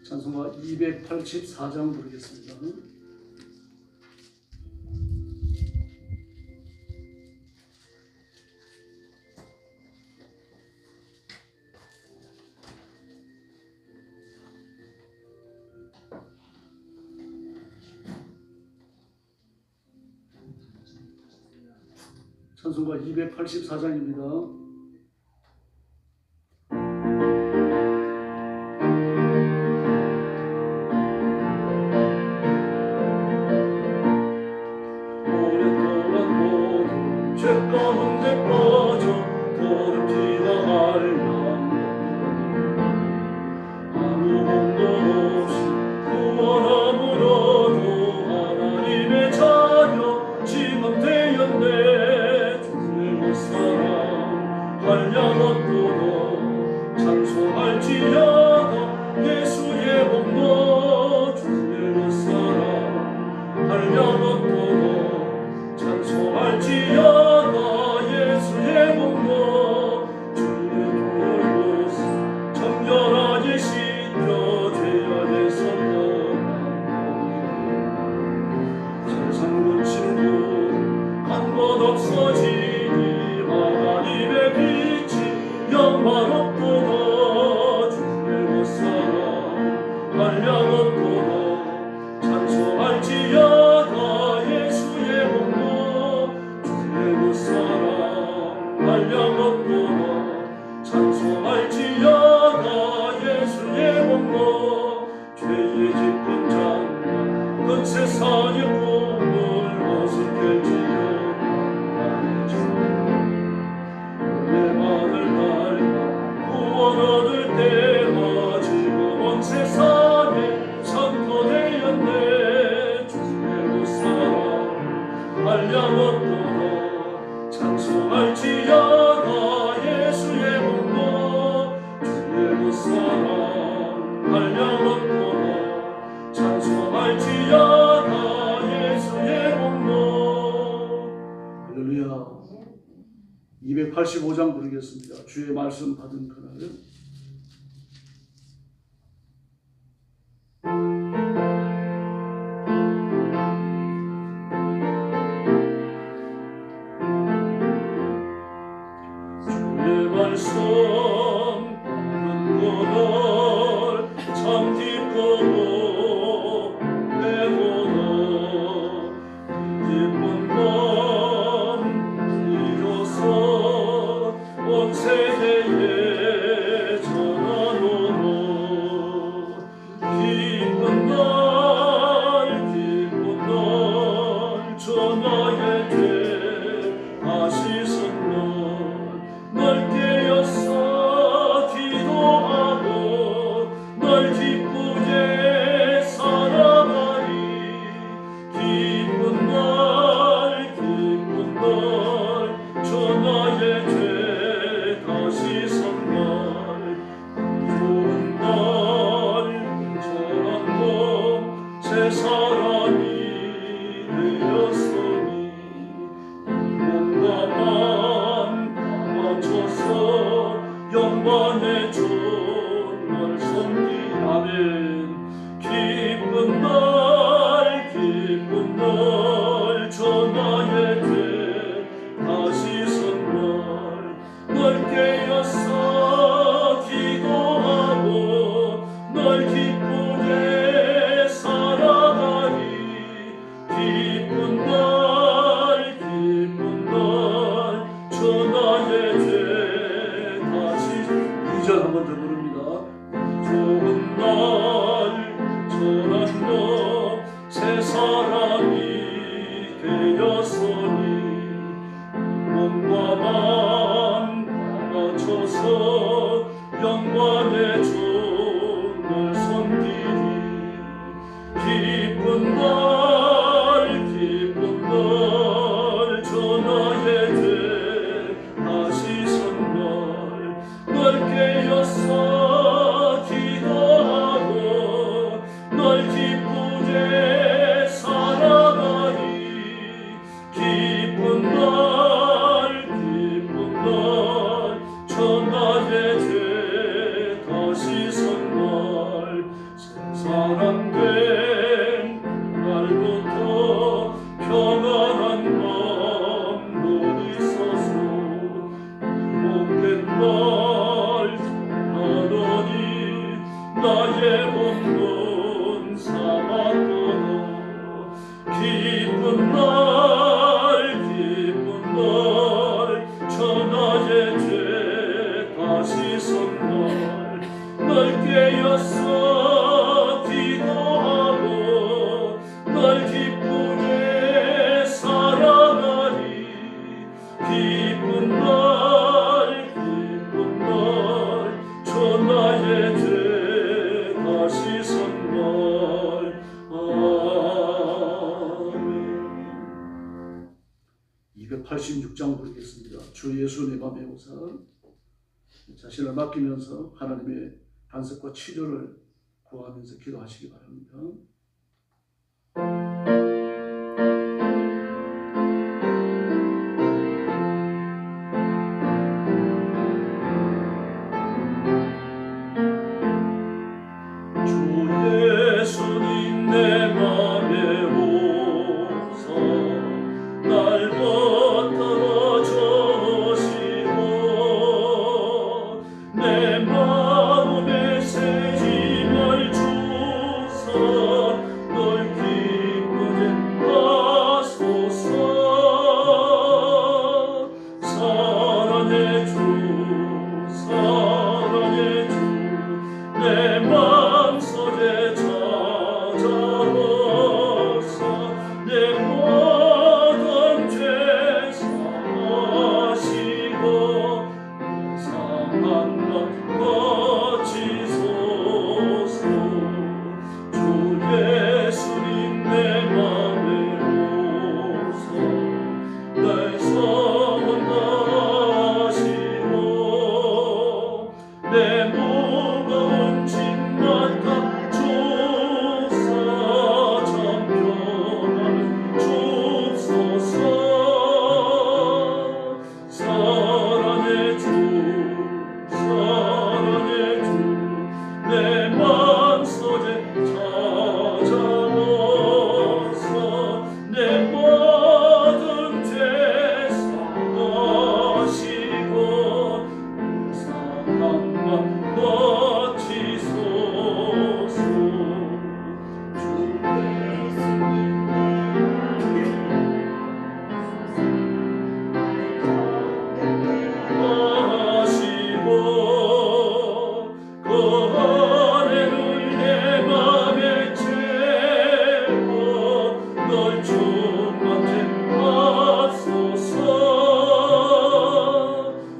찬송가 284장 부르겠습니다. 찬송가 284장입니다. 할렐루야. 285장 부르겠습니다. 주의 말씀 받은 그날. 주의 말씀 받은 그날 참 기쁘고 배고도 기쁜 날 이로써 온 세계에 전하노로 기쁜 날 전하게 돼 다시 선물 널 깨어서 기도하고 널 기쁘게 살아가리 기쁜 날 전하게 돼 다시 선물 좋은 날 저랑도 새 사람이 되었으니 몸과만 맞춰서 영광의 주를 섬기 아멘 기쁜 날 전하게 돼 다시 선물 널 깨어서 기도하고 널 기쁘게 살아가리 기쁜 날 전하게 돼 다시 2절 한 번 더 부릅니다. 좋은 날 전한 널 사랑된 날부터 평안한 마음도 있어서 복된 날 하더니 나의 혼돈 삼았도다. 기쁜 날 천하의 죄 다시 선날 널 깨었어 기도하고 널 기쁘게 살아가리. 기쁜 날 천하의 죄 다시 선날. 아멘. 286장 부르겠습니다. 주 예수 내 맘에 오사. 자신을 맡기면서 하나님의 반석과 치료를 구하면서 기도하시기 바랍니다. 주 예수님 내 맘에 오사 날부터 주시고 내 마음에 새 힘을 주사 널 기쁘게 하소서. 사랑의 주 내 맘속에 찾아오사 내 모든 죄 사하시고 상한 것 고치소서. 주 예수님 내 맘에 오사 날 소원하시고 내 무거운 짐 맡아 주사 참 평안을 주소서. 사랑의 주 내 맘속에 찾아오사 내 모든 죄 사하시고 상한 맘 고치소서. 주 하시고 그 은혜를 내 맘에 채워 널 충만케 하소서.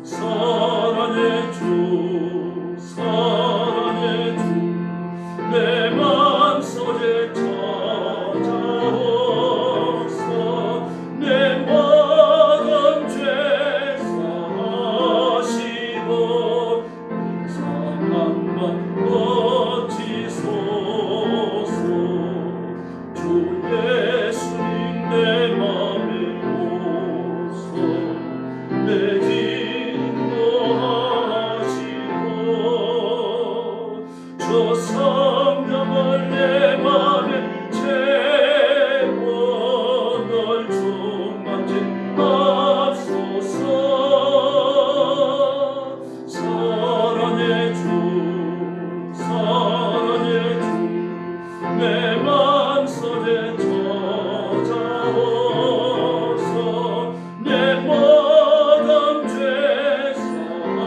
사랑의 주 내 맘속에 찾아오사 내 모든 죄 사하시고 상한 맘 고치소서. 주 예수님 내 맘에 오사 내 인도하시고 저 성령을 내 맘에 채워 널 충만케 하소서. 사랑의 주 내 맘속에 찾아오사 내 모든 죄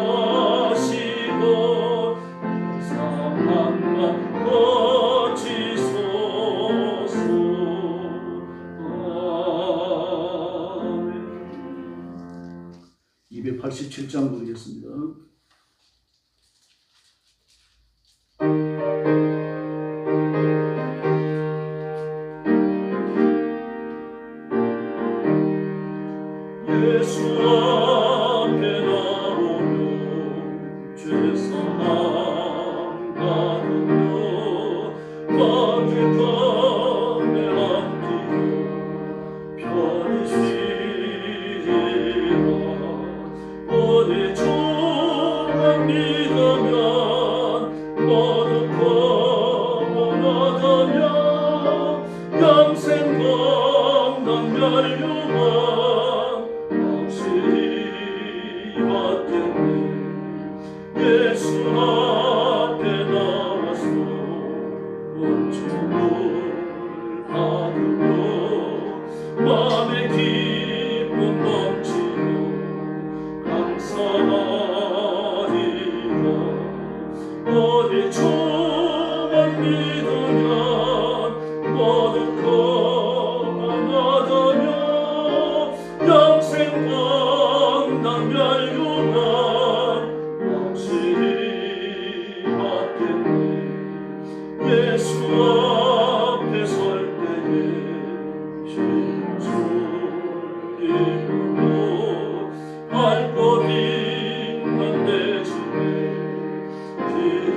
사하시고 상한 맘 고치소서. 아멘. 287장 부르겠습니다. 예수 앞에 나오며 죄사함 받으며 거듭함에 안기며 편히 쉬리라. 오늘 주 주를 받으며 맘의 기쁨 넘치고 감사하리라. 어디 주만 믿으면 모두 평안하다며 영생 광난 멸류관 확실히 받겠네. 예수 앞에 설 때에 힘줄 이루고 밝고 빛난 내 집에 길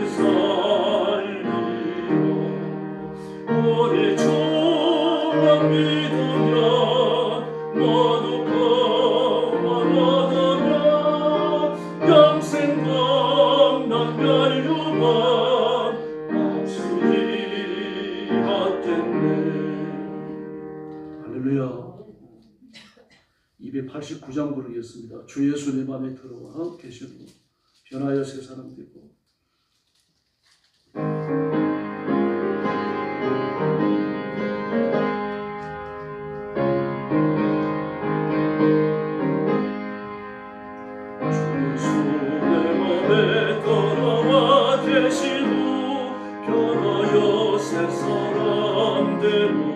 살리라. 우리 주만 믿으면 모두 평안하다며 영생 광난 멸류관 확실히 받겠네. 할렐루야. 289장 부르겠습니다. 주 예수 내 맘에 들어와 계시고 변하여 새 사람 되고. 변하여 새 사람 되고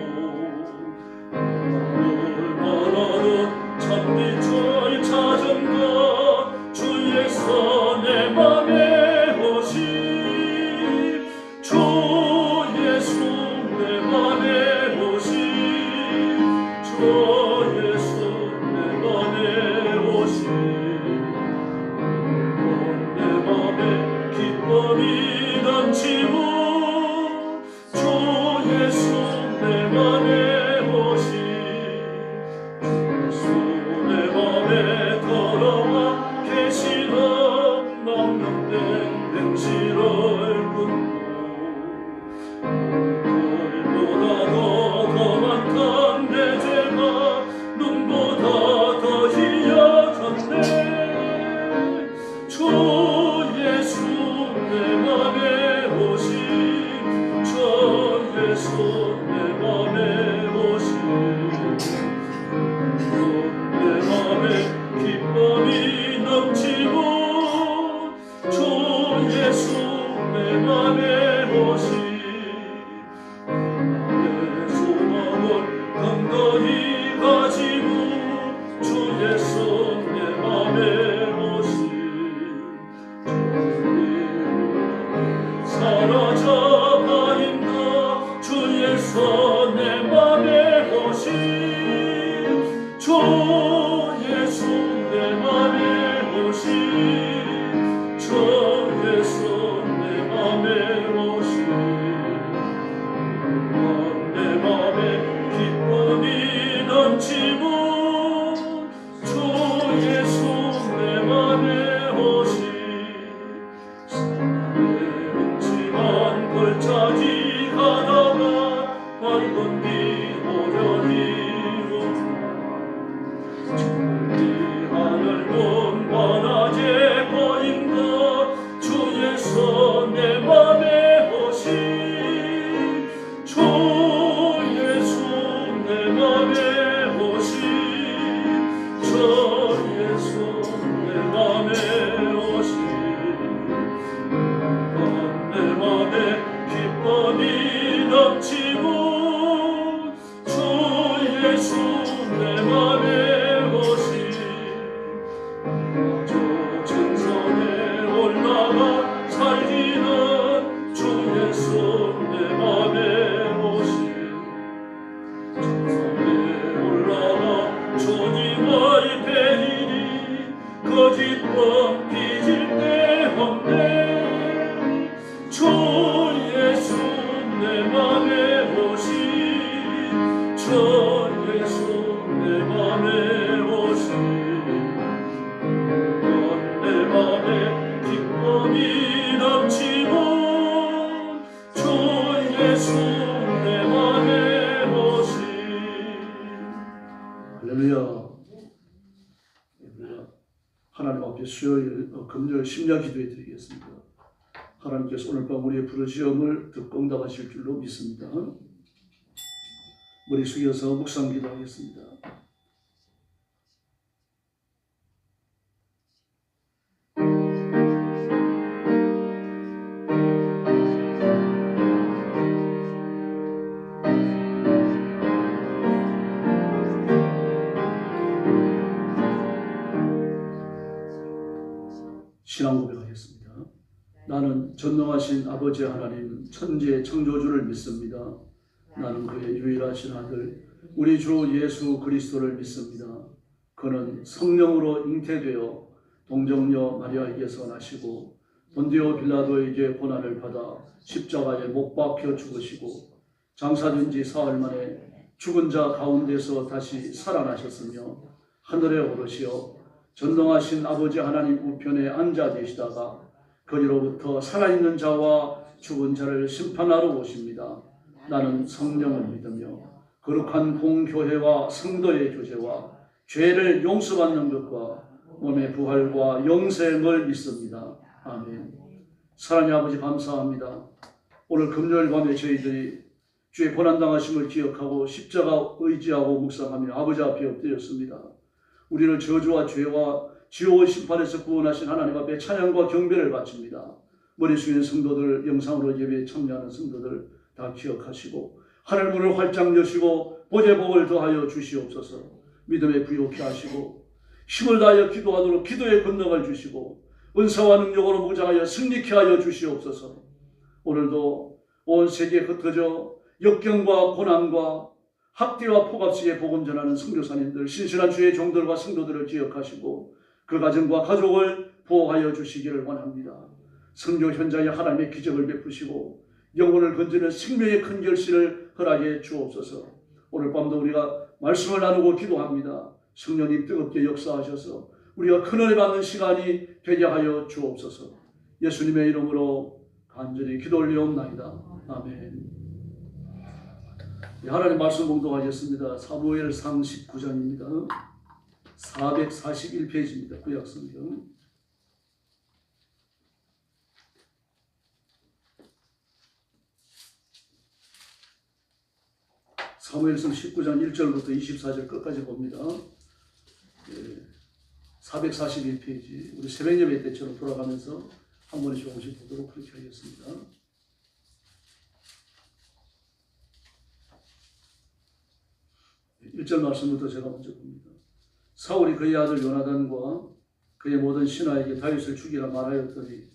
얼마나 참빛을 찾은가 주께서 내 맘에 오시. 주 예수 내 맘에 오시. 주 예수 내 맘에 오시. 내 맘에 기쁨이 넘치고 주 예수 내 맘에 오시. 주 내 맘에 걸어와 계시던 망령된 행실을 끊고 물보다도 더 많던 내 죄가 눈보다 더 희약한데 주 예수 내 맘에 오시. 주 예수 내 맘에 오시. 내 맘에 기쁨이 넘치고 주 예수 내 맘에 오시. 내 소망을 강건히 가지고 주 예수 내 맘에 오시. 사라져 버린다 주 예수 내 맘에 오시. 주 예수 내 맘에 오시. 주 예수 내 맘에 오시. 내 맘에 기쁨이 넘치고 주 예수 내 맘에 오시. 골짜기 가다가 밝은 빛 오려니로 저기 하늘 문 환하게 보인다 주 예수 내 맘에 오시. 주 예수 내 맘에 오시. 주 예수 내 맘에 오시. 내 맘에 기쁨이 넘치고 주 예수 내 맘에 오시. 저 전선에 올라가 살기는 주 예수 내 맘에 오시. 전선에 올라가 주님을 뵈리니 그 기쁨 빚을 데 없네. 주 예수 내 맘에 오시. 주 예수 내 맘에 오시. 내 맘에 기쁨이 넘치고 주 예수 내 맘에 오시. 할렐루야. 하나님 앞에 수요일 금요일 심야 기도해 드리겠습니다. 하나님께서 오늘 밤 우리의 부르짖음을 듣고 응답하실 줄로 믿습니다. 머리 숙여서 묵상 기도하겠습니다. 신앙 고백하겠습니다. 나는 전능하신 아버지 하나님 천지의 창조주를 믿습니다. 나는 그의 유일하신 아들 우리 주 예수 그리스도를 믿습니다. 그는 성령으로 잉태되어 동정녀 마리아에게서 나시고 본디오 빌라도에게 고난을 받아 십자가에 못 박혀 죽으시고 장사된 지 사흘 만에 죽은 자 가운데서 다시 살아나셨으며 하늘에 오르시어 전능하신 아버지 하나님 우편에 앉아 계시다가 거기로부터 살아있는 자와 죽은 자를 심판하러 오십니다. 나는 성령을 믿으며 거룩한 공교회와 성도의 교제와 죄를 용서받는 것과 몸의 부활과 영생을 믿습니다. 아멘. 사랑의 아버지 감사합니다. 오늘 금요일 밤에 저희들이 주의 고난당하심을 기억하고 십자가 의지하고 묵상하며 아버지 앞에 엎드렸습니다. 우리를 저주와 죄와 지옥의 심판에서 구원하신 하나님 앞에 찬양과 경배를 바칩니다. 머리 숙인 성도들, 영상으로 예배에 참여하는 성도들 다 기억하시고 하늘 문을 활짝 여시고 보좌의 복을 더하여 주시옵소서. 믿음에 부요케 하시고 힘을 다하여 기도하도록 기도의 권능을 주시고 은사와 능력으로 무장하여 승리케 하여 주시옵소서. 오늘도 온 세계에 흩어져 역경과 고난과 학대와 폭압 속에 복음 전하는 선교사님들, 신실한 주의 종들과 성도들을 기억하시고 그 가정과 가족을 보호하여 주시기를 원합니다. 선교 현장에 하나님의 기적을 베푸시고 영혼을 건지는 생명의 큰 결실을 허락해 주옵소서. 오늘 밤도 우리가 말씀을 나누고 기도합니다. 성령님 뜨겁게 역사하셔서 우리가 큰 은혜 받는 시간이 되게 하여 주옵소서. 예수님의 이름으로 간절히 기도 올리옵나이다. 아멘. 하나님 말씀 봉독하겠습니다. 사무엘상 19장입니다. 441페이지입니다. 구약성경. 사무엘상 19장 1절부터 24절 끝까지 봅니다. 441페이지. 우리 새벽 예배 때처럼 돌아가면서 한 번에 조금씩 보도록 그렇게 하겠습니다. 1절 말씀부터 제가 먼저 봅니다. 사울이 그의 아들 요나단과 그의 모든 신하에게 다윗을 죽이라 말하였더니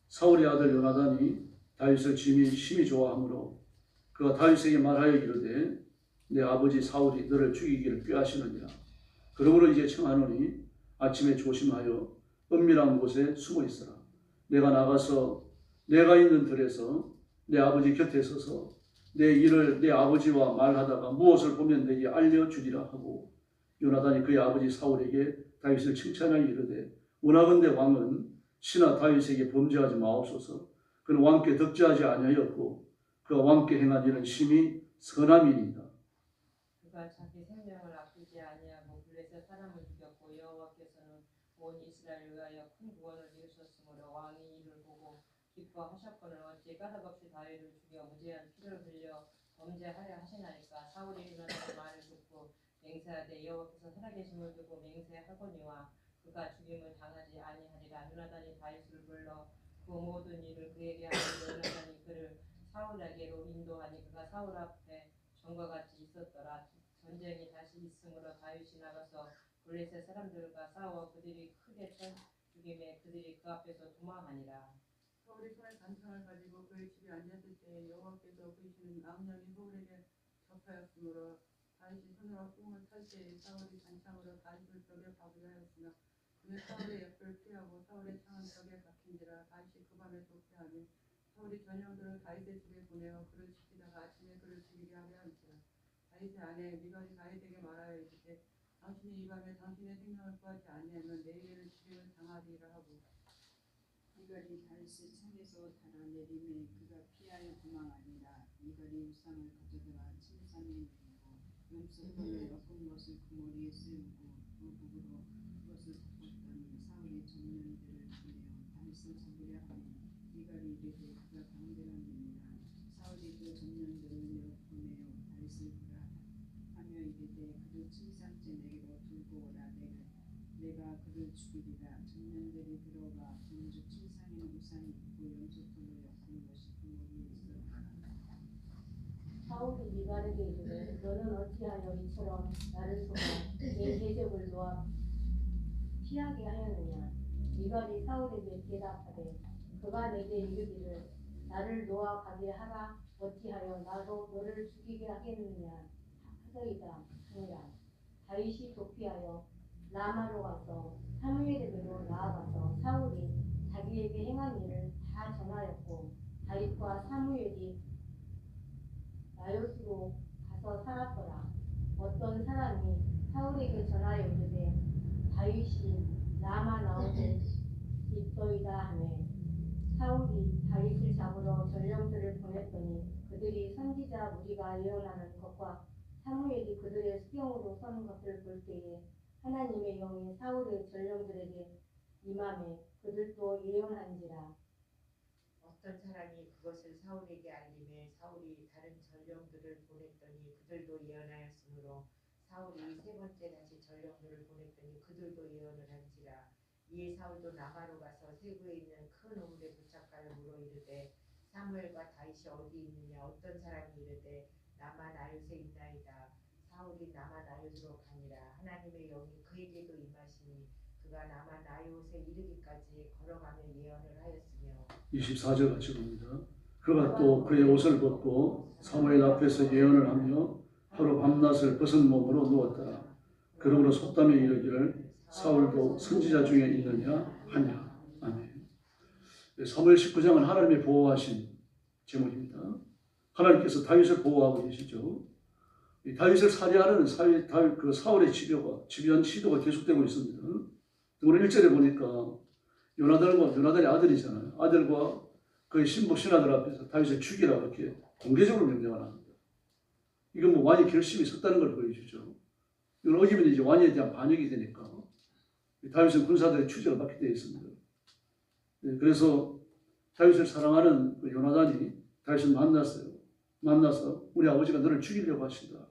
사울의 아들 요나단이 다윗을 심히 좋아하므로 그가 다윗에게 말하여 이르되 내 아버지 사울이 너를 죽이기를 꾀하시느니라. 그러므로 이제 청하노니 아침에 조심하여 은밀한 곳에 숨어 있어라. 내가 나가서 내가 있는 들에서 내 아버지 곁에 서서 내 일을 내 아버지와 말하다가 무엇을 보면 내게 알려주리라 하고 요나단이 그의 아버지 사울에게 다윗을 칭찬하여 이르되 원하건대 왕은 신하 다윗에게 범죄하지 마옵소서. 그는 왕께 덕지하지 아니하였고 그가 왕께 행한 일은 심히 선함이니이다. 그가 자기 생명을 아끼지 아니하고 블레셋 사람을 죽였고 여호와께서는 온 이스라엘을 위하여 큰 구원을 이루셨으므로 왕이 이를 보고 기뻐하셨거늘 어찌 까닭없이 다윗을 죽여 무죄한 피를 흘려 범죄하려 하시나이까. 사울이 요나단의 말을 듣고 맹세하되 여호와께서 살아계심을 두고 맹세하거니와 그가 죽임을 당하지 아니하리라. 요나단이 다윗을 불러 그 모든 일을 그에게 하고 요나단이 그를 사울에게로 인도하니 그가 사울 앞에 전과 같이 있었더라. 전쟁이 다시 있으므로 다윗이 나가서 블레셋 사람들과 싸워 그들이 크게 죽임에 그들이 그 앞에서 도망하니라. 사울이 손에 단창을 가지고 그의 집에 앉았을 때 여호와께서 그의 악령이 사울에게 접하였으므로 다윗이 손으로 弓을 탈 때에 사울이 단창으로 다윗을 벽에 박으려 하였으나 그는 사울의 옆을 피하고 사울의 창은 벽에 박힌지라. 다윗이 그 밤에 도피하니 사울이 전령들을 다윗의 집에 보내어 그를 지키다가 아침에 그를 죽이게 하려 한지라. 다윗의 아내 미갈이 다윗에게 말하여 이르되 당신이 이 밤에 당신의 생명을 구하지 아니하면 내일에는 죽임을 당하리라 하고 미갈이 다윗의 창에서 달아내림에 그가 피하여 도망하니라. 미갈이 우상을 가져다가 침상에 내리고 염소털로 엮은 것을 그 머리에 씌우고 무국으로 그것을 덮었더니 사울이 전령들을 보내어 다윗을 잡으려 하니 미갈이 이르되 그가 강대함이니라. 사울이 그 점령들을 내어보내어 다윗을 하며 이르되 그를 침상째 내게로 들고 오라. 내가 그를 죽이리라. 점령들이 들어가 본즉 침상에는 우상이 있고 염소털로 엮은 것이 그 머리에 있었더라. 사울이 미갈에게 이르되 너는 어찌하여 이처럼 나를 속아 내 대적을 놓아 피하게 하였느냐. 미갈이 사울에게 대답하되 그가 내게 이르기를 나를 놓아 가게 하라 어찌하여 나로 너를 죽이게 하겠느냐 하더이다 하니라. 다윗이 도피하여 라마로 가서 사무엘에게로 나아가서 사울이 자기에게 행한 일을 다 전하였고 다윗과 사무엘이 나요스로 가서 살았더라. 어떤 사람이 사울에게 전하여 이르되 다윗이 라마 나오되 있더이다 하매 사울이 다윗을 잡으러 전령들을 보냈더니 그들이 선지자 무리가 예언하는 것과 사무엘이 그들의 수경으로 서는 것을 볼 때에 하나님의 영이 사울의 전령들에게 임하매 그들도 예언한지라. 어떤 사람이 그것을 사울에게 알림해 사울이 다른 전령들을 보냈더니 그들도 예언하였으므로 사울이 세 번째 다시 전령들을 보냈더니 그들도 예언을 한지라. 이에 사울도 라마로 가서 세구에 있는 큰 우물에 부착하여 물어 이르되 사무엘과 다윗이 어디 있느냐. 어떤 사람이 이르되 라마 나요스에 있나이다. 사울이 라마 나요스로 가니라. 하나님의 영이 그에게도 임하시니 그가 라마 나요스에 이르기까지 걸어가며 예언을 하였으며 24절 같이 봅니다. 그가 또 그의 옷을 벗고 사무엘 앞에서 예언을 하며 하루 밤낮을 벗은 몸으로 누웠더라. 그러므로 속담에 이르기를 사울도 선지자 중에 있느냐 하냐. 아멘. 사무엘 19장은 하나님의 보호하신 제목입니다. 하나님께서 다윗을 보호하고 계시죠. 다윗을 살해하는 그 사울의 집요한 시도가 계속되고 있습니다. 오늘 1절에 보니까 요나단의 아들이잖아요. 아들과 그의 신복 신하들 앞에서 다윗을 죽이라고 이렇게 공개적으로 명령을 합니다. 이건 뭐 왕의 결심이 섰다는 걸 보여주죠. 이건 어기면 이제 왕에 대한 반역이 되니까 다윗은 군사들의 추적을 받게 되어 있습니다. 그래서 다윗을 사랑하는 그 요나단이 다윗을 만나서 우리 아버지가 너를 죽이려고 하신다.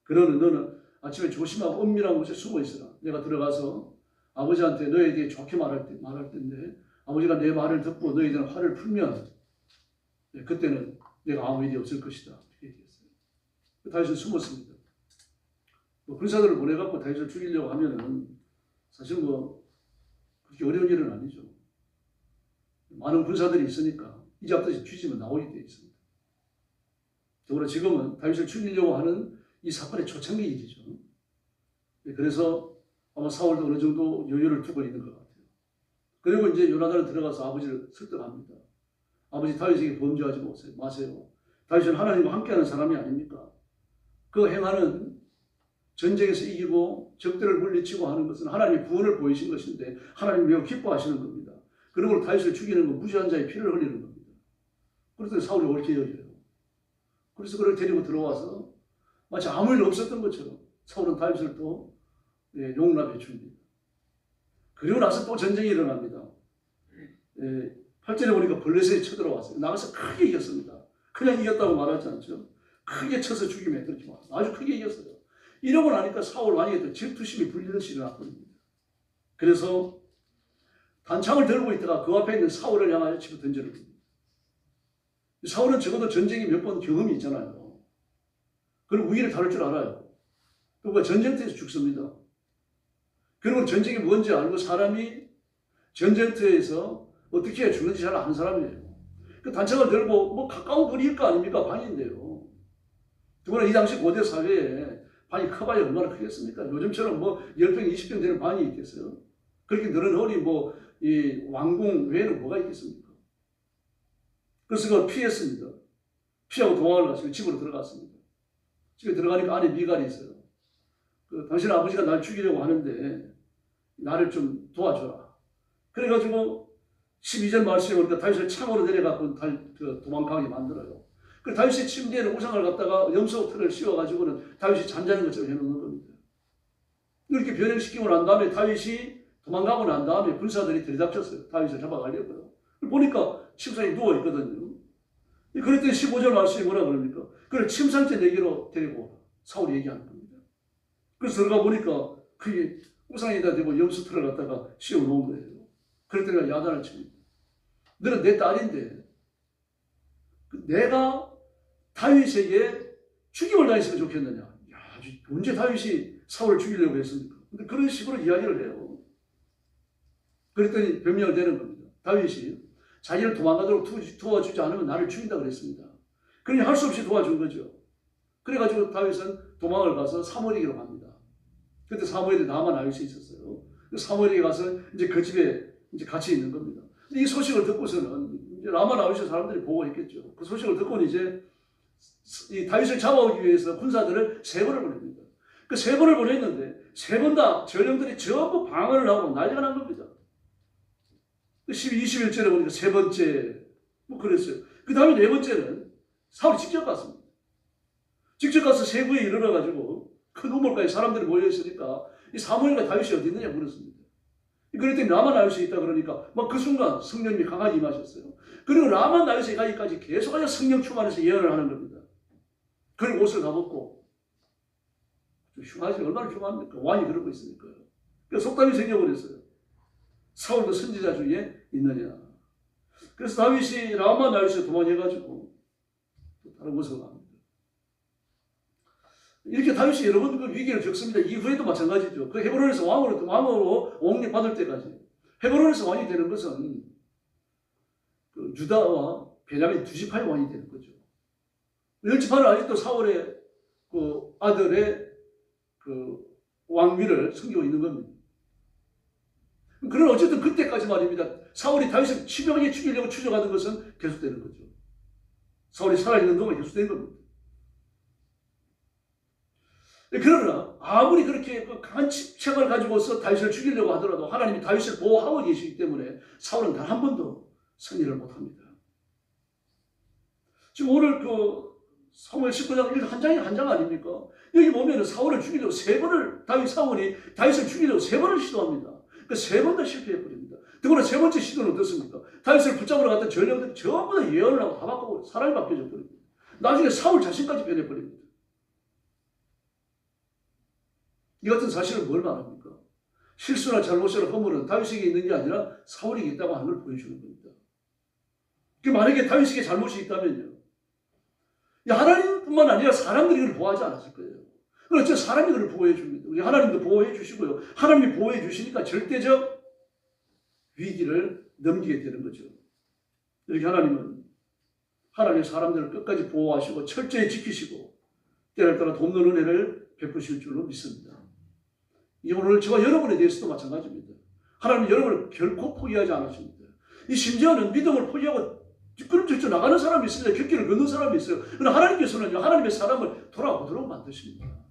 그러는 너는 아침에 조심하고 은밀한 곳에 숨어 있으라. 내가 들어가서 아버지한테 너에 대해 좋게 말할 텐데 아버지가 내 말을 듣고 너에 대한 화를 풀면 그때는 내가 아무 일이 없을 것이다. 이렇게 얘기했어요. 다윗은 숨었습니다. 군사들을 보내갖고 다윗을 죽이려고 하면은 사실 그렇게 어려운 일은 아니죠. 많은 군사들이 있으니까 이잡듯이 뒤지면 나오게 되어 있습니다. 더불어 지금은 다윗을 죽이려고 하는 이 사건의 초창기 일이죠. 그래서 아마 사울도 어느 정도 여유를 두고 있는 것 같아요. 그리고 이제 요나단은 들어가서 아버지를 설득합니다. 아버지 다윗에게 범죄하지 마세요. 다윗은 하나님과 함께하는 사람이 아닙니까? 그 행하는 전쟁에서 이기고 적들을 물리치고 하는 것은 하나님의 구원을 보이신 것인데 하나님이 매우 기뻐하시는 겁니다. 그러므로 다윗을 죽이는 건 무죄한 자의 피를 흘리는 겁니다. 그랬더니 사울이 옳게 여겨요. 그래서 그를 데리고 들어와서 마치 아무 일 없었던 것처럼 사울은 다윗을 또 용납해 줍니다. 그리고 나서 또 전쟁이 일어납니다. 8절에 보니까 블레셋이 쳐들어왔어요. 나가서 크게 이겼습니다. 그냥 이겼다고 말하지 않죠. 크게 쳐서 죽이면 그렇게 말합니다. 아주 크게 이겼어요. 이러고 나니까 사울 왕에게 또 질투심이 불리듯이 일어났거든요. 그래서 단창을 들고 있다가 그 앞에 있는 사울을 향하여 집어 던지는 겁니다. 사울은 적어도 전쟁이 몇 번 경험이 있잖아요. 그리고 위기를 다룰 줄 알아요. 그리고 전쟁터에서 죽습니다. 그리고 전쟁이 뭔지 알고 사람이 전쟁터에서 어떻게 해야 죽는지 잘 아는 사람이에요. 그 단창을 들고 가까운 거리일 거 아닙니까? 방인데요. 더구나 이 당시 고대 사회에 방이 커봐야 얼마나 크겠습니까? 요즘처럼 10평, 20평 되는 방이 있겠어요? 그렇게 늘은 허리 이 왕궁 외에는 뭐가 있겠습니까? 그래서 그걸 피했습니다. 피하고 도망을 갔어요. 집으로 들어갔습니다. 집에 들어가니까 안에 미갈이 있어요. 당신 아버지가 날 죽이려고 하는데 나를 좀 도와줘라. 그래가지고 12절 말씀에 보니까 다윗을 창으로 내려갖고 도망가게 만들어요. 그 다윗의 침대에는 우상을 갖다가 염소털을 씌워가지고는 다윗이 잠자는 것처럼 해놓는 겁니다. 이렇게 변형시키고 난 다음에 다윗이 도망가고 난 다음에 군사들이 들이닥쳤어요. 다윗을 잡아가려고요. 보니까 침상에 누워있거든요. 그랬더니 15절 말씀이 뭐라 그럽니까? 그래 침상째 내게로 데리고 사울이 얘기하는 겁니다. 그래서 들어가 보니까 그게 우상에다 대고 염소틀을 갖다가 씌워놓은 거예요. 그랬더니 야단을 칩니다. 너는 내 딸인데 내가 다윗에게 죽임을 당했으면 좋겠느냐. 야, 언제 다윗이 사울을 죽이려고 했습니까? 근데 그런 식으로 이야기를 해요. 그랬더니 변명을 내는 겁니다. 다윗이 자기를 도망가도록 도와주지 않으면 나를 죽인다 그랬습니다. 그러니 할 수 없이 도와준 거죠. 그래가지고 다윗은 도망을 가서 사무엘에게로 갑니다. 그때 사무엘이 나만 알 수 있었어요. 사무엘에게 가서 이제 그 집에 이제 같이 있는 겁니다. 이 소식을 듣고서는 이제 라마 나오신 사람들이 보고했겠죠. 그 소식을 듣고는 이제 이 다윗을 잡아오기 위해서 군사들을 3번을 보냅니다. 그 3번을 보냈는데 3번 다 전령들이 전부 방어를 하고 난리가 난 겁니다. 21절에 보니까 3번째 뭐 그랬어요. 그 다음에 4번째는 사울이 직접 갔습니다. 직접 가서 세부에 이르러가지고 큰 우물까지 사람들이 모여있으니까 이 사무엘과 다윗이 어디 있느냐 물었습니다. 그랬더니 라마 나윗이 있다 그러니까 막 그 순간 성령님이 강하게 임하셨어요. 그리고 라마 나윗에 가기까지 계속해서 성령 충만해서 예언을 하는 겁니다. 그리고 옷을 가벗고 좀 흉하지 얼마나 흉합니까? 왕이 그러고 있으니까요. 그래서 속담이 생겨버렸어요. 사울도 선지자 중에 있느냐. 그래서 다윗이 라마 나윗에 도망해가지고 다른 곳으로 갑니다. 이렇게 다윗이 여러 번 그 위기를 겪습니다. 이후에도 마찬가지죠. 그 헤브론에서 왕으로 옹립받을 때까지. 헤브론에서 왕이 되는 것은 그 유다와 베냐민 두 지파의 왕이 되는 거죠. 열 지파는 아직도 사울의 그 아들의 그 왕위를 섬기고 있는 겁니다. 그러나 어쨌든 그때까지 말입니다. 사울이 다윗을 치명하게 죽이려고 추적하던 것은 계속되는 거죠. 사울이 살아있는 동안 계속된 겁니다. 그러나 아무리 그렇게 강한 집착을 가지고서 다윗을 죽이려고 하더라도 하나님이 다윗을 보호하고 계시기 때문에 사울은 단 한 번도 승리를 못합니다. 지금 오늘 그 사무엘 19장 1 한 장이 한 장 아닙니까? 여기 보면 사울을 죽이려고 3번을 사울이 다윗을 죽이려고 3번을 시도합니다. 그 3번 다 실패해버립니다. 더구나 3번째 시도는 어떻습니까? 다윗을 붙잡으러 갔던 전령들이 전부 다 예언을 하고 다 바꾸고 사람이 바뀌어져 버립니다. 나중에 사울 자신까지 변해버립니다. 이 같은 사실은 뭘 말합니까? 실수나 잘못이나 허물은 다윗에게 있는 게 아니라 사울에게 있다고 하는 걸 보여주는 겁니다. 만약에 다윗에게 잘못이 있다면요, 하나님뿐만 아니라 사람들이 그걸 보호하지 않았을 거예요. 그렇죠. 사람이 그걸 보호해 줍니다. 우리 하나님도 보호해 주시고요. 하나님이 보호해 주시니까 절대적 위기를 넘기게 되는 거죠. 이렇게 하나님은 하나님의 사람들을 끝까지 보호하시고 철저히 지키시고 때를 따라 돕는 은혜를 베푸실 줄로 믿습니다. 오늘 저와 여러분에 대해서도 마찬가지입니다. 하나님은 여러분을 결코 포기하지 않으십니다. 이 심지어는 믿음을 포기하고 뒷걸음질 나가는 사람이 있습니다. 곁길을 걷는 사람이 있어요. 그러나 하나님께서는 하나님의 사람을 돌아오도록 만드십니다.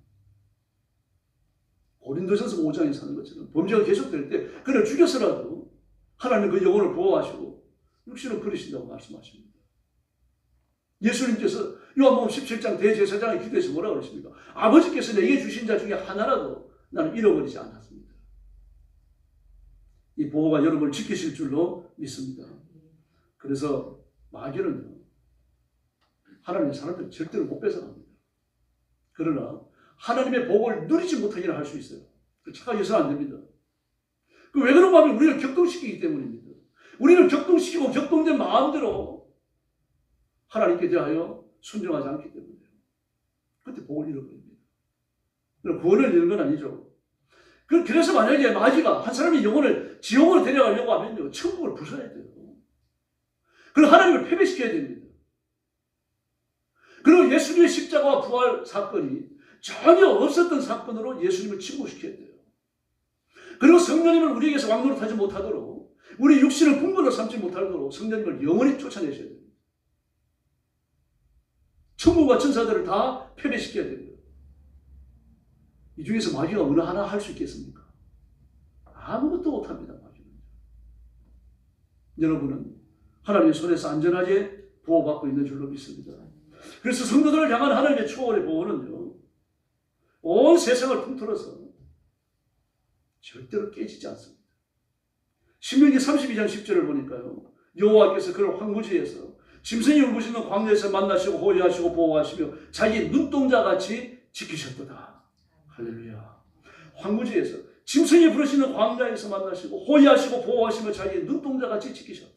고린도전서 5장에 사는 것처럼 범죄가 계속될 때 그를 죽여서라도 하나님은 그 영혼을 보호하시고 육신을 버리신다고 말씀하십니다. 예수님께서 요한복음 17장 대제사장의 기도에서 뭐라고 그러십니까? 아버지께서 내게 주신 자 중에 하나라도 나는 잃어버리지 않았습니다. 이 보호가 여러분을 지키실 줄로 믿습니다. 그래서 마귀는요, 하나님의 사람들 절대로 못 뺏어갑니다. 그러나 하나님의 복을 누리지 못하게 할 수 있어요. 착각해서는 안 됩니다. 왜 그런가 하면 우리를 격동시키기 때문입니다. 우리를 격동시키고 격동된 마음대로 하나님께 대하여 순종하지 않기 때문이에요. 그때 복을 잃어버립니다. 구원을 잃는 건 아니죠. 그래서 만약에 마귀가 한 사람의 영혼을 지옥으로 데려가려고 하면요, 천국을 부숴야 돼요. 그리고 하나님을 패배시켜야 됩니다. 그리고 예수님의 십자가와 부활 사건이 전혀 없었던 사건으로 예수님을 침묵시켜야 돼요. 그리고 성령님을 우리에게서 왕노릇하지 못하도록, 우리 육신을 분부로 삼지 못하도록 성령님을 영원히 쫓아내셔야 됩니다. 천국과 천사들을 다 패배시켜야 됩니다. 이 중에서 마귀가 어느 하나 할 수 있겠습니까? 아무것도 못합니다. 마귀는. 여러분은 하나님의 손에서 안전하게 보호받고 있는 줄로 믿습니다. 그래서 성도들을 향한 하나님의 초월의 보호는요, 온 세상을 통틀어서 절대로 깨지지 않습니다. 신명기 32장 10절을 보니까요, 여호와께서 그를 황무지에서 짐승이 울부짖는 광야에서 만나시고 호위하시고 보호하시며 자기 눈동자같이 지키셨도다. 할렐루야. 황무지에서 짐승이 부르시는 광야에서 만나시고 호위하시고 보호하시며 자기 눈동자같이 지키셨다.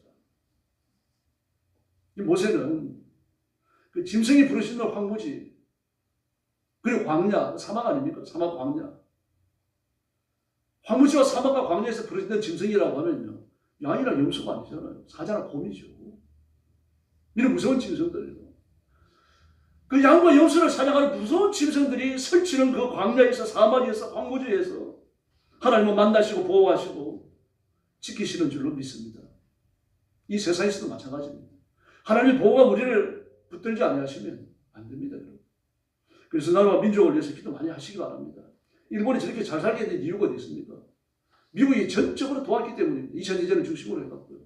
이 모세는 그 짐승이 부르시는 황무지 그리고 광야, 사막 아닙니까? 사막 광야. 황무지와 사막과 광야에서 부르시는 짐승이라고 하면요, 양이나 염소가 아니잖아요. 사자나 곰이죠. 이런 무서운 짐승들이에요. 그 양과 염소를 사냥하는 무서운 짐승들이 설치는 그 광야에서, 사막에서, 황무지에서 하나님을 만나시고 보호하시고 지키시는 줄로 믿습니다. 이 세상에서도 마찬가지입니다. 하나님의 보호가 우리를 붙들지 아니하시면 안 됩니다. 여러분. 그래서 나라와 민족을 위해서 기도 많이 하시기 바랍니다. 일본이 저렇게 잘 살게 된 이유가 어디 있습니까? 미국이 전적으로 도왔기 때문입니다. 2002년을 중심으로 해갖고요.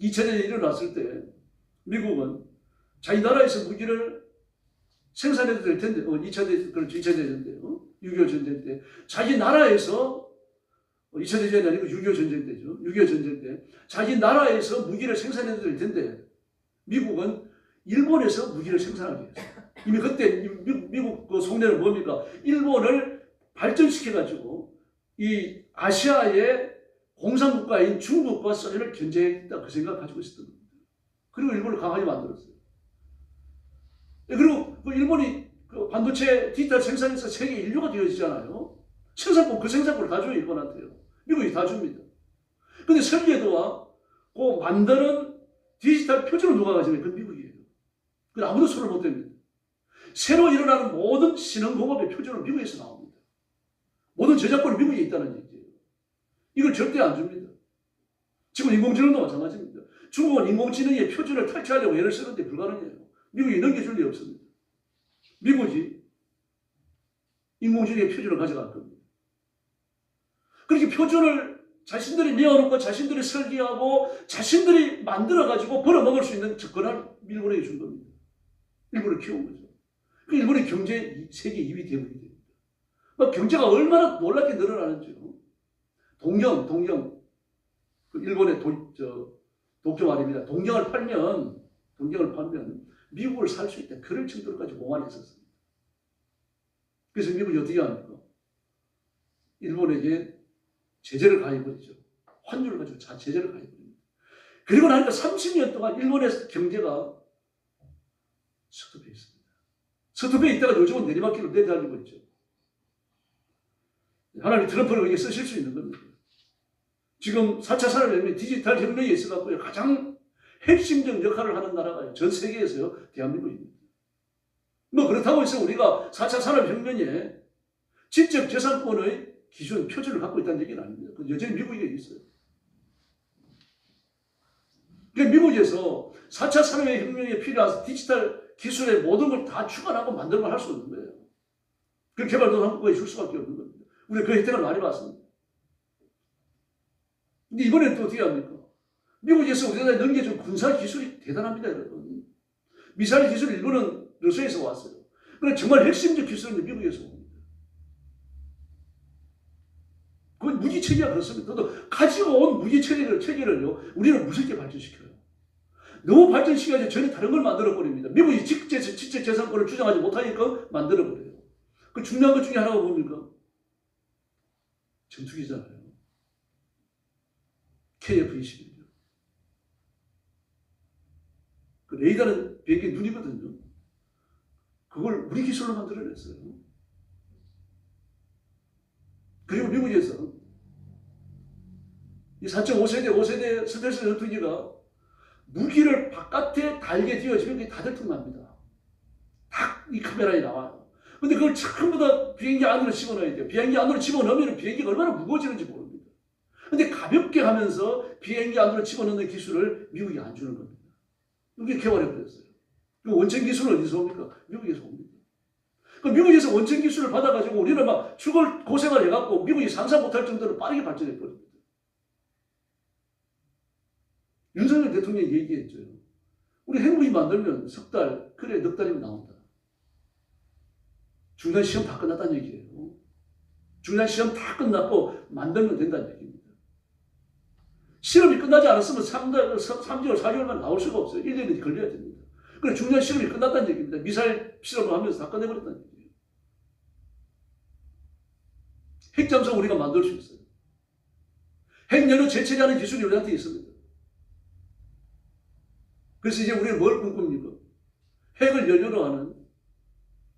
2000년에 일어났을 때 미국은 자기 나라에서 무기를 생산해도 될 텐데, 2000년 때, 6.25 전쟁 때, 자기 나라에서, 2000년이 아니고 6.25 전쟁 때죠. 6.25 전쟁 때, 자기 나라에서 무기를 생산해도 될 텐데, 미국은 일본에서 무기를 생산하게 했어요. 이미 그때 미국 그 속내는 뭡니까? 일본을 발전시켜가지고 이 아시아의 공산국가인 중국과 소련을 견제했다 그 생각을 가지고 있었던 겁니다. 그리고 일본을 강하게 만들었어요. 그리고 그 일본이 그 반도체 디지털 생산에서 세계 인류가 되어지잖아요. 생산권, 그 생산권을 다 줘요, 일본한테요. 미국이 다 줍니다. 근데 설계도와 그 만드는 디지털 표준을 누가 가지면 그건 미국이에요. 그건 아무도 손을 못 댑니다. 새로 일어나는 모든 신흥공업의 표준은 미국에서 나옵니다. 모든 저작권이 미국에 있다는 얘기예요. 이걸 절대 안 줍니다. 지금 인공지능도 마찬가지입니다. 중국은 인공지능의 표준을 탈취하려고 애를 쓰는데 불가능해요. 미국이 넘겨줄 리 없습니다. 미국이 인공지능의 표준을 가져갈 겁니다. 그렇게 표준을 자신들이 내어놓고 자신들이 설계하고 자신들이 만들어가지고 벌어먹을 수 있는 접근을 일본에게 준 겁니다. 일본을 키운 거죠. 그 일본의 경제 세계 2위 대국이 됩니다. 경제가 얼마나 놀랍게 늘어나는지요. 동경, 그 일본의 도쿄 말입니다. 동경을 팔면 미국을 살 수 있다. 그럴 정도로까지 공안했었습니다. 그래서 미국이 어떻게 합니까? 일본에게 제재를 가해버리죠. 환율을 가지고 제재를 가해버립니다. 그리고 나니까 30년 동안 일본의 경제가 스톱해 있습니다. 스톱해 있다가 요즘은 내리막길로 내달리고 있죠. 하나님 트럼프를 여기 쓰실 수 있는 겁니다. 지금 4차 산업혁명 디지털 혁명에 있어서 가장 핵심적 역할을 하는 나라가 전 세계에서요, 대한민국입니다. 그렇다고 해서 우리가 4차 산업혁명에 지적 재산권의 기준, 표준을 갖고 있다는 얘기는 아닙니다. 여전히 미국에 있어요. 그러니까 미국에서 4차 산업혁명에 필요한 디지털 기술의 모든 걸 다 주관하고 만들면 할 수 없는 거예요. 그 개발도 한국에 줄 수밖에 없는 겁니다. 우리가 그 혜택을 많이 받습니다. 근데 이번엔 또 어떻게 합니까? 미국에서 우리나라에 넘겨준 군사 기술이 대단합니다, 여러분. 미사일 기술 일본은 러시아에서 왔어요. 그런데 정말 핵심적 기술은 미국에서 옵니다. 그건 무기 체계가 그렇습니다. 또 가지고 온 무기 체계를요, 우리는 무섭게 발전시켜요. 너무 발전시켜가지고 전혀 다른 걸 만들어버립니다. 미국이 지적 재산권을 주장하지 못하니까 만들어버려요. 그 중요한 것 중에 하나가 뭡니까? 전투기잖아요. KF-21이요. 그 레이더는 비행기 눈이거든요. 그걸 우리 기술로 만들어냈어요. 그리고 미국에서 이 4.5세대, 5세대 스텔스 전투기가 무기를 바깥에 달게 띄워지면 그게 다 들통납니다. 딱 이 카메라에 나와요. 근데 그걸 전부 다 비행기 안으로 집어넣어야 돼요. 비행기 안으로 집어넣으면 비행기가 얼마나 무거워지는지 모릅니다. 근데 가볍게 하면서 비행기 안으로 집어넣는 기술을 미국이 안 주는 겁니다. 이게 개발해버렸어요. 그 원천 기술은 어디서 옵니까? 미국에서 옵니다. 그 미국에서 원천 기술을 받아가지고 우리는 막 죽을 고생을 해갖고 미국이 상상 못할 정도로 빠르게 발전해버립니다. 윤석열 대통령이 얘기했죠. 우리 핵무기 만들면 석 달, 그래 넉 달이면 나온다. 중간 시험 다 끝났다는 얘기예요. 중간 시험 다 끝났고 만들면 된다는 얘기입니다. 실험이 끝나지 않았으면 3개월, 4개월만 나올 수가 없어요. 1년이 걸려야 됩니다. 그래 중요한 실험이 끝났다는 얘기입니다. 미사일 실험을 하면서 다 끝내버렸다는 얘기예요. 핵잠수를 우리가 만들 수 있어요. 핵연료 재처리하는 기술이 우리한테 있습니다. 그래서 이제 우리는 뭘 꿈꿉니까? 핵을 연료로 하는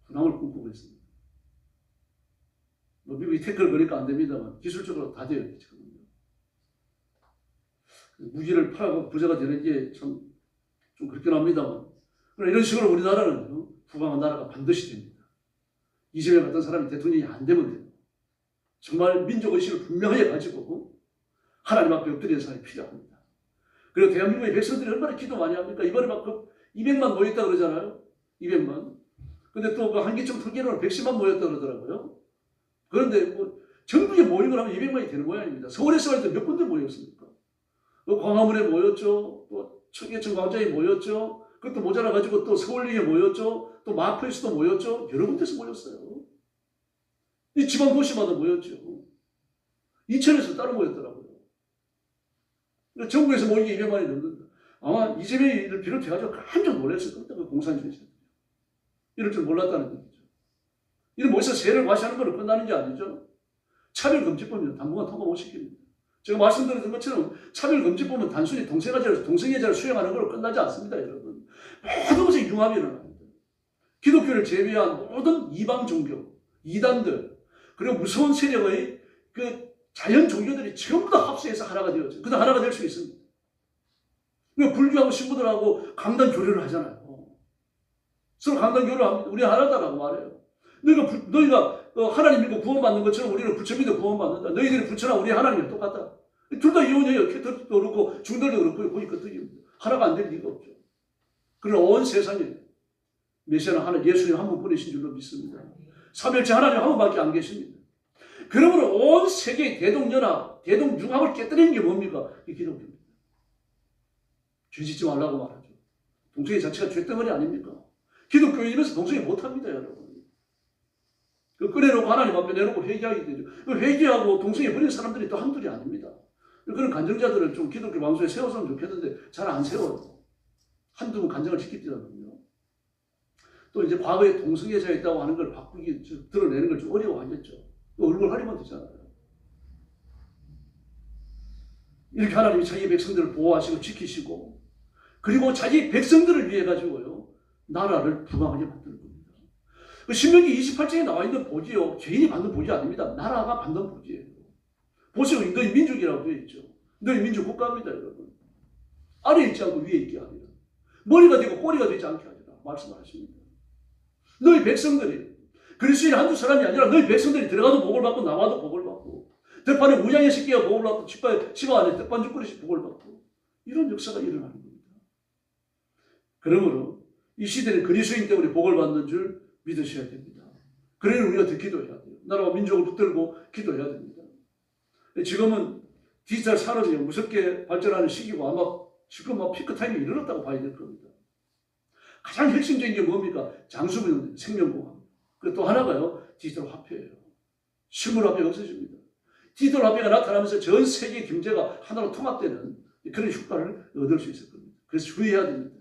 군함을 꿈꾸고 있습니다. 미국이 태클을 거니까 안 됩니다만 기술적으로 다 돼요. 지금. 무기를 팔아서 부자가 되는 게 참 좀 그렇긴 합니다만 이런 식으로 우리나라는 부강한 나라가 반드시 됩니다. 이재명 같은 사람이 대통령이 안 되면 돼요. 정말 민족의식을 분명하게 가지고 하나님 앞에 엎드리는 사람이 필요합니다. 그리고 대한민국의 백성들이 얼마나 기도 많이 합니까? 이번에 막 200만 모였다 그러잖아요. 200만. 근데 또 그 한기총 통계로는 110만 모였다 그러더라고요. 그런데 뭐 전국에 모인 걸 하면 200만이 되는 모양입니다. 서울에서 할 때 몇 군데 모였습니까? 광화문에 모였죠. 또 청계천 광장에 모였죠. 그것도 모자라가지고 또 서울역에 모였죠. 또 마포에서도 모였죠. 여러 군데서 모였어요. 이 지방 도시마다 모였죠. 이천에서 따로 모였더라고요. 전국에서 모인 게 200만이 넘는다. 아마 이재명을 비롯해가지고 깜짝 놀랐을 겁니다. 그 공산주의자. 이럴 줄 몰랐다는 얘기죠. 이런 모여서 세를 과시하는 걸로 끝나는 게 아니죠. 차별금지법이면 당분간 통과 못 시킵니다. 제가 말씀드렸던 것처럼 차별금지법은 단순히 동성애자를 수용하는 걸로 끝나지 않습니다, 여러분. 모든 것에 융합이 일어납니다. 기독교를 제외한 모든 이방 종교, 이단들, 그리고 무서운 세력의 그 자연 종교들이 전부 다 합세해서 하나가 되었죠. 그다 하나가 될 수 있습니다. 불교하고 신부들하고 강단 교류를 하잖아요. 서로 강단 교류를 합니다. 우리 하나다라고 말해요. 너희가 하나님 믿고 구원받는 것처럼 우리는 부처 믿고 구원받는다. 너희들이 부처나 우리 하나님이 똑같다. 둘 다 이혼해요. 캐톨릭도 그렇고 중들도 그렇고 거의 끄떡입니다. 하나가 안 될 리가 없죠. 그러나 온 세상에 메시아는 하나, 예수님 한 분뿐이신 줄로 믿습니다. 삼일체 하나님 한 분밖에 안 계십니다. 그러므로 온 세계의 대동연합, 대동융합을 깨뜨리는 게 뭡니까? 이 기독교입니다. 죄 짓지 말라고 말하죠. 동성애 자체가 죄덩어리 아닙니까? 기독교인이면서 동성애 못합니다, 여러분. 꺼내놓고 하나님 앞에 내놓고 회개하게 되죠. 회개하고 동성애 버린 사람들이 또 한둘이 아닙니다. 그런 간증자들을 좀 기독교 방송에 세웠으면 좋겠는데 잘 안 세워요. 한두 번 간증을 지키더라고요. 또 이제 과거에 동성애자 있다고 하는 걸 바꾸기, 드러내는 걸 좀 어려워하겠죠. 얼굴 가리면 되잖아요. 이렇게 하나님이 자기 백성들을 보호하시고 지키시고 그리고 자기 백성들을 위해 가지고요 나라를 부강하게 만드는 겁니다. 신명기 28장에 나와 있는 복이요 개인이 받는 복이 아닙니다. 나라가 받는 복이에요. 보세요. 너희 민족이라고 되어 있죠. 너희 민족 국가입니다, 여러분. 아래에 있지 않고 위에 있게 하리라. 머리가 되고 꼬리가 되지 않게 하리라 말씀하십니다. 너희 백성들이 그리스도인 한두 사람이 아니라 너희 백성들이 들어가도 복을 받고 나와도 복을 받고 들판에 우양의 새끼가 복을 받고 집 안에 떡반죽 그릇이 복을 받고 이런 역사가 일어나는 겁니다. 그러므로 이 시대는 그리스도인 때문에 복을 받는 줄 믿으셔야 됩니다. 그러니 우리가 더 기도해야 돼요. 나라와 민족을 붙들고 기도해야 됩니다. 지금은 디지털 산업이 무섭게 발전하는 시기고 아마 지금 막 피크 타임이 이르렀다고 봐야 될 겁니다. 가장 핵심적인 게 뭡니까? 장수분 생명공학. 그리고 또 하나가요. 디지털 화폐예요. 실물 화폐가 없어집니다. 디지털 화폐가 나타나면서 전 세계 경제가 하나로 통합되는 그런 효과를 얻을 수 있을 겁니다. 그래서 주의해야 됩니다.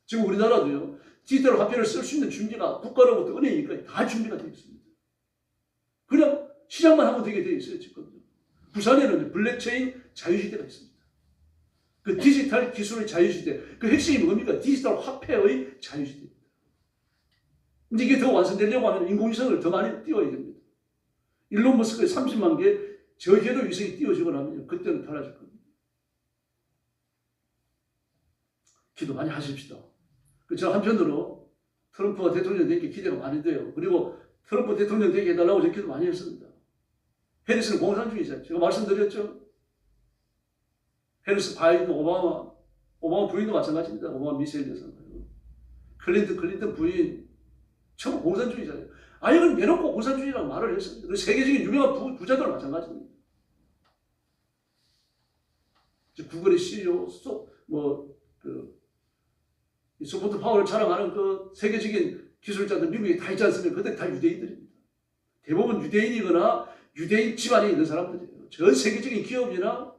지금 우리나라도요. 디지털 화폐를 쓸 수 있는 준비가 국가로부터 은행이니까 다 준비가 되어 있습니다. 그냥 시작만 하면 되게 되어 있어요. 지금. 부산에는 블랙체인 자유시대가 있습니다. 그 디지털 기술의 자유시대. 그 핵심이 뭡니까? 디지털 화폐의 자유시대입니다. 근데 이게 더 완성되려고 하면 인공위성을 더 많이 띄워야 됩니다. 일론 머스크의 30만 개 저궤도 위성이 띄워지고 나면 그때는 달라질 겁니다. 기도 많이 하십시다. 저 한편으로 트럼프가 대통령 되기 기대가 많이 돼요. 그리고 트럼프 대통령 되게 해달라고 저 기도 많이 했습니다. 해리스는 공산주의자. 제가 말씀드렸죠. 해리스 바이든, 오바마 부인도 마찬가지입니다. 오바마 미셸 여성. 클린턴 부인. 전부 공산주의자예요. 이건 내놓고 공산주의라고 말을 했습니다. 그 세계적인 유명한 부자들 마찬가지입니다. 구글의 CEO, 소프트 파워를 자랑하는 그 세계적인 기술자들 미국에 다 있지 않습니까? 그들 다 유대인들입니다. 대부분 유대인이거나 유대인 집안에 있는 사람들이에요. 전 세계적인 기업이나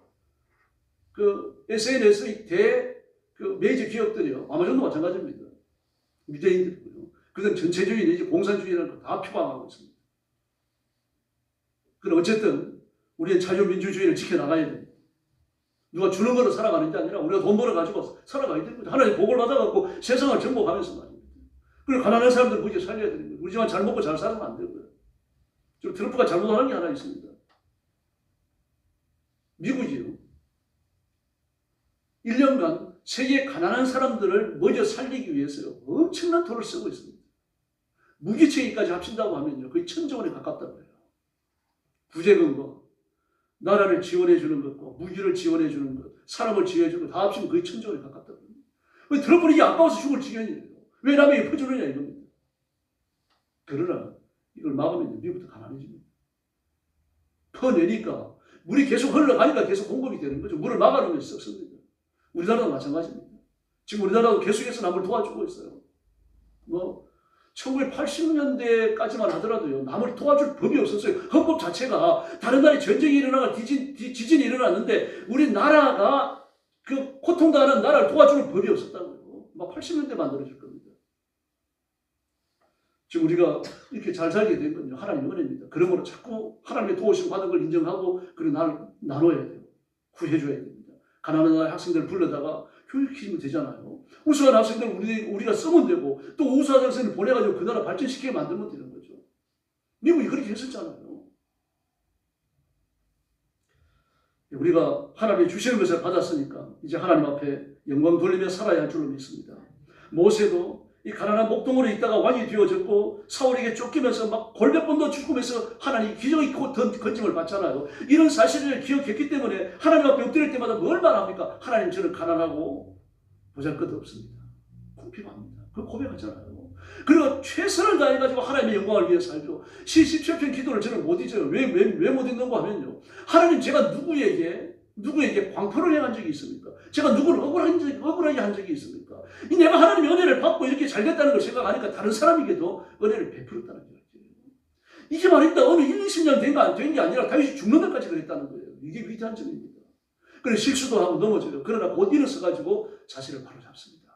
그 SNS의 그 메이저 기업들이요. 아마존도 마찬가지입니다. 유대인들이고요. 그들은 전체주의 내지 공산주의라는 걸 다 표방하고 있습니다. 그럼 어쨌든 우리는 자유민주주의를 지켜나가야 됩니다. 누가 주는 거로 살아가는 게 아니라 우리가 돈 벌어가지고 살아가야 되는 거죠. 하나님 복을 받아갖고 세상을 정복하면서 말입니다. 그리고 가난한 사람들 무지 살려야 되는 거예요. 우리 집안 잘 먹고 잘 살면 안 되고요. 지금 트럼프가 잘못하는 게 하나 있습니다. 미국이요. 1년간 세계 가난한 사람들을 먼저 살리기 위해서요. 엄청난 돈을 쓰고 있습니다. 무기체계까지 합친다고 하면요. 거의 1,000조 원에 가깝다고 해요. 구제금과 나라를 지원해 주는 것과 무기를 지원해 주는 것, 사람을 지원해 주는 것 다 합치면 거의 1,000조 원에 가깝다고 합니다. 왜 트럼프는 이게 아까워서 죽을 지경이에요. 왜 남에게 퍼주느냐 이겁니다. 그러나 이걸 막으면 미국도 가난해집니다. 퍼내니까 물이 계속 흘러가니까 계속 공급이 되는 거죠. 물을 막아놓으면 썩습니다. 우리나라도 마찬가지입니다. 지금 우리나라도 계속해서 남을 도와주고 있어요. 1980년대까지만 하더라도요. 남을 도와줄 법이 없었어요. 헌법 자체가 다른 나라에 전쟁이 일어나고 지진이 일어났는데 우리나라가 그 고통당하는 나라를 도와주는 법이 없었다고요. 막 80년대 만들어질 겁니다. 지금 우리가 이렇게 잘 살게 된 건요. 하나님의 은혜입니다. 그러므로 자꾸 하나님의 도우심 받은 걸 인정하고 그리고 나눠야 돼요. 구해줘야 됩니다. 가난한 학생들 불러다가 교육시키면 되잖아요. 우수한 학생들 우리가 쓰면 되고 또 우수한 학생들 보내가지고 그 나라 발전시키게 만들면 되는 거죠. 미국이 그렇게 했었잖아요. 우리가 하나님이 주시는 것을 받았으니까 이제 하나님 앞에 영광 돌리며 살아야 할 줄로 믿습니다. 모세도 이 가난한 목동으로 있다가 왕이 되어졌고 사울에게 쫓기면서 막 골몇 번도 죽으면서 하나님 기적의 건짐을 받잖아요. 이런 사실을 기억했기 때문에 하나님 앞에 엎드릴 때마다 뭘 말합니까? 하나님 저는 가난하고 보잘것없습니다. 궁핍합니다. 그거 고백하잖아요. 그리고 최선을 다해가지고 하나님의 영광을 위해 살죠. 시 17편 기도를 저는 못 잊어요. 왜 못 잊는가 하면요. 하나님 제가 누구에게 광포를 행한 적이 있습니까? 제가 누구를 억울하게 한 적이 있습니까? 내가 하나님의 은혜를 받고 이렇게 잘 됐다는 걸 생각하니까 다른 사람에게도 은혜를 베풀었다는 거예요. 이게 말입니다. 어느 1, 20년 된 게 아니라 다윗이 죽는 데까지 그랬다는 거예요. 이게 위대한 점입니다. 그래서 실수도 하고 넘어져요. 그러나 곧 일어서가지고 자신을 바로잡습니다.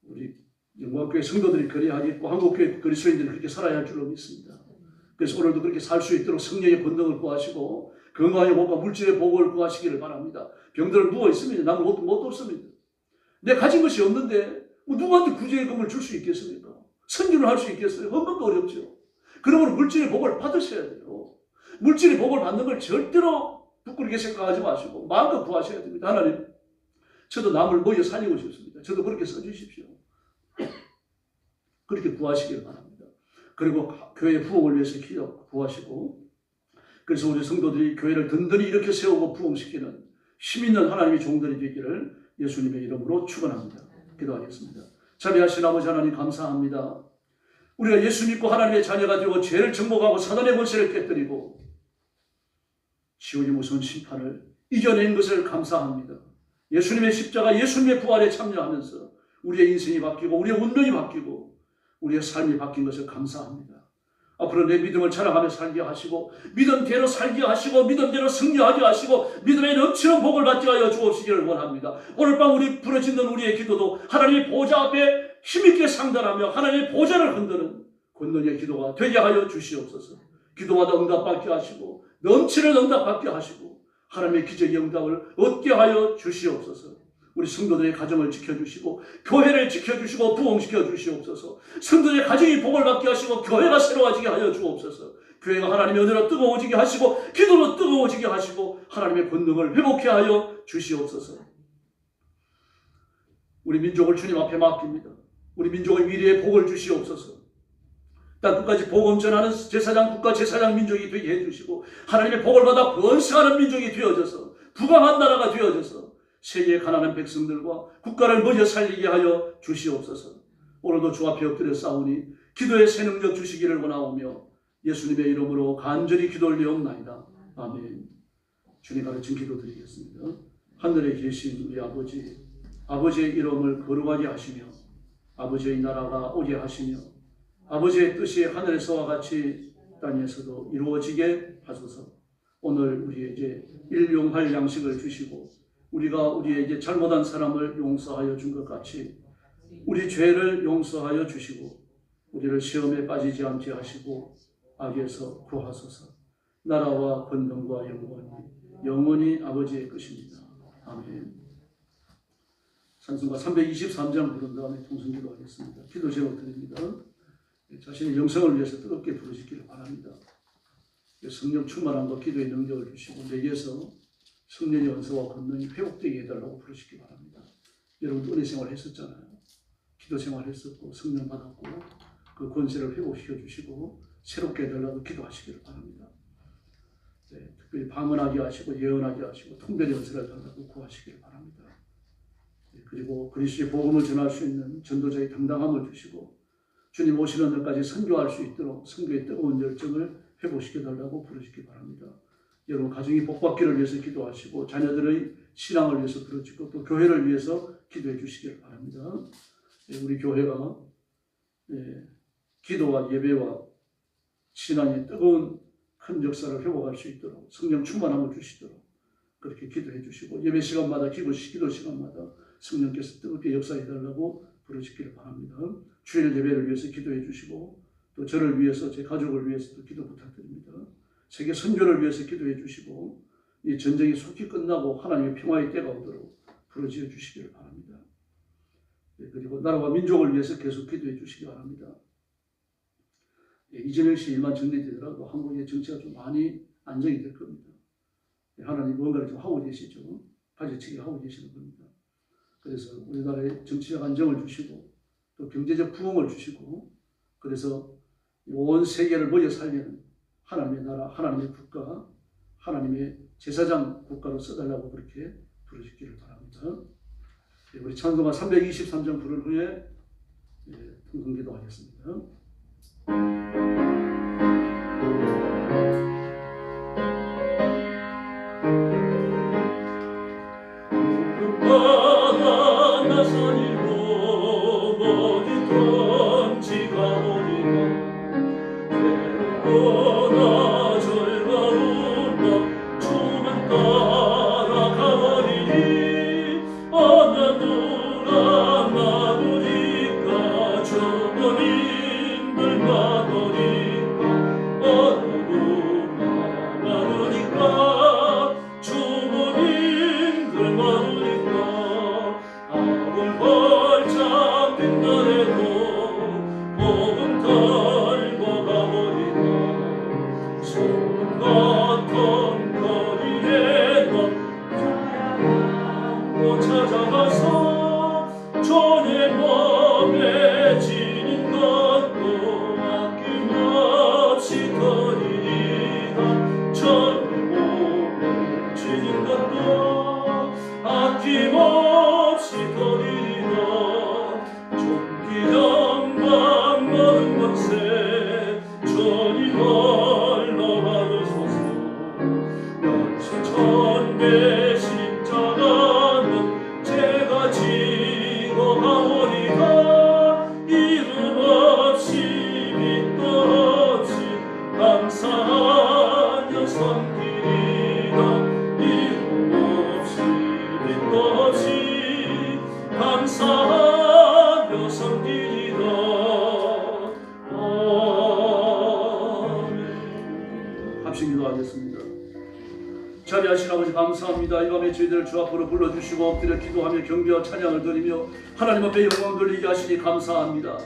우리 영광교회 성도들이 그래야겠고 한국교회 그리스도인들이 그렇게 살아야 할 줄로 믿습니다. 그래서 오늘도 그렇게 살 수 있도록 성령의 권능을 구하시고 건강의 복과 물질의 복을 구하시기를 바랍니다. 병들은 누워있습니다. 남은 못 돕습니다. 내 가진 것이 없는데 누구한테 구제금을 줄 수 있겠습니까? 선교를 할 수 있겠어요? 헌금도 어렵죠. 그러므로 물질의 복을 받으셔야 돼요. 물질의 복을 받는 걸 절대로 부끄럽게 생각하지 마시고 마음껏 구하셔야 됩니다. 하나님, 저도 남을 모여 살리고 싶습니다. 저도 그렇게 써주십시오. 그렇게 구하시길 바랍니다. 그리고 교회 부흥을 위해서 구하시고 그래서 우리 성도들이 교회를 든든히 이렇게 세우고 부흥시키는 힘 있는 하나님의 종들이 되기를 예수님의 이름으로 축원합니다. 기도하겠습니다. 자비하신 아버지 하나님 감사합니다. 우리가 예수 믿고 하나님의 자녀가 되고 죄를 정복하고 사단의 권세를 깨뜨리고 지옥의 무서운 심판을 이겨낸 것을 감사합니다. 예수님의 십자가, 예수님의 부활에 참여하면서 우리의 인생이 바뀌고 우리의 운명이 바뀌고 우리의 삶이 바뀐 것을 감사합니다. 앞으로 내 믿음을 자랑하며 살게 하시고 믿음대로 살게 하시고 믿음대로 승리하게 하시고 믿음의 넘치는 복을 받게 하여 주옵시기를 원합니다. 오늘 밤 우리 부르짖는 우리의 기도도 하나님의 보좌 앞에 힘있게 상달하며 하나님의 보좌를 흔드는 권능의 기도가 되게 하여 주시옵소서. 기도마다 응답받게 하시고 넘치는 응답받게 하시고 하나님의 기적의 응답을 얻게 하여 주시옵소서. 우리 성도들의 가정을 지켜주시고 교회를 지켜주시고 부흥시켜 주시옵소서. 성도들의 가정이 복을 받게 하시고 교회가 새로워지게 하여 주옵소서. 교회가 하나님의 은혜로 뜨거워지게 하시고 기도로 뜨거워지게 하시고 하나님의 권능을 회복케 하여 주시옵소서. 우리 민족을 주님 앞에 맡깁니다. 우리 민족의 미래에 복을 주시옵소서. 땅 끝까지 복음 전하는 제사장 국가 제사장 민족이 되게 해주시고 하나님의 복을 받아 번성하는 민족이 되어져서 부강한 나라가 되어져서 세계의 가난한 백성들과 국가를 먼저 살리게 하여 주시옵소서. 오늘도 주 앞에 엎드려 싸우니 기도의 새 능력 주시기를 원하오며 예수님의 이름으로 간절히 기도 올리옵나이다. 아멘. 주님 가르친 기도 드리겠습니다. 하늘에 계신 우리 아버지, 아버지의 이름을 거룩하게 하시며 아버지의 나라가 오게 하시며 아버지의 뜻이 하늘에서와 같이 땅에서도 이루어지게 하소서. 오늘 우리에게 일용할 양식을 주시고 우리가 우리에게 잘못한 사람을 용서하여 준 것 같이 우리 죄를 용서하여 주시고 우리를 시험에 빠지지 않게 하시고 악에서 구하소서. 나라와 권능과 영광이 영원히 아버지의 것입니다. 아멘. 찬송가 323장 부른 다음에 통성기도 하겠습니다. 기도 제목 드립니다. 자신의 영성을 위해서 뜨겁게 부르시기를 바랍니다. 성령 충만함과 기도의 능력을 주시고 내게서 성령의 은사와 권능이 회복되게 해달라고 부르시기 바랍니다. 여러분 은혜 생활 했었잖아요. 기도 생활 했었고 성령 받았고 그 권세를 회복시켜 주시고 새롭게 해달라고 기도하시기를 바랍니다. 네, 특별히 방언하게 하시고 예언하게 하시고 통변의 은사를 달라고 구하시기를 바랍니다. 네, 그리고 그리스도의 복음을 전할 수 있는 전도자의 당당함을 주시고 주님 오시는 날까지 선교할 수 있도록 선교의 뜨거운 열정을 회복시켜 달라고 부르시기 바랍니다. 여러분 가정이 복받기를 위해서 기도하시고 자녀들의 신앙을 위해서 부르시고 또 교회를 위해서 기도해 주시기를 바랍니다. 우리 교회가 기도와 예배와 신앙의 뜨거운 큰 역사를 회복할 수 있도록 성령 충만함을 주시도록 그렇게 기도해 주시고 예배 시간마다 기도 시간마다 성령께서 뜨겁게 역사해 달라고 부르시기를 바랍니다. 주일 예배를 위해서 기도해 주시고 또 저를 위해서 제 가족을 위해서도 기도 부탁드립니다. 세계 선교를 위해서 기도해 주시고 이 전쟁이 속히 끝나고 하나님의 평화의 때가 오도록 부르짖어 주시기를 바랍니다. 그리고 나라와 민족을 위해서 계속 기도해 주시기 바랍니다. 이재명 씨 일만 정리되더라도 한국의 정치가 좀 많이 안정이 될 겁니다. 하나님 뭔가를 좀 하고 계시죠. 가지치기 하고 계시는 겁니다. 그래서 우리나라의 정치적 안정을 주시고 또 경제적 부흥을 주시고 그래서 온 세계를 모여 살리는 하나님의 나라, 하나님의 국가, 하나님의 제사장 국가로 써달라고 그렇게 부르시기를 바랍니다. 우리 찬송가 323장 부른 후에 통성기도 하겠습니다. 바다 나선이로 어디든지 가오리라 괴롭거나 절망으로 주만 따라가버리니 어느 누가 막으리까 주님을 막으리까 어느 누가 막으리까 주님을 막으리까 아군 벌짝 빛나래도 복음 달고 가버리다 소금 같은 거리에 넌 또 찾아가서 전에 몸에 지닌 것도 아낌없이 드리리다 전에 몸에 지닌 것도 아낌없이 드리리다 종기 영광 모든 것에 전이 홀로 받으소서 연신 천배 십자가는 제가 지고 가오리다 이름 없이 빛도 없이 감사하며 섬기리다 이름 없이 빛도 없이 감사하며 섬기리다. 아멘. 합심 기도하겠습니다. 자비하신 아버지 감사합니다. 이 밤에 저희들을 주 앞으로 불러주시고 엎드려 기도하며 경배와 찬양을 드리며 하나님 앞에 영광 돌리게 하시니 감사합니다.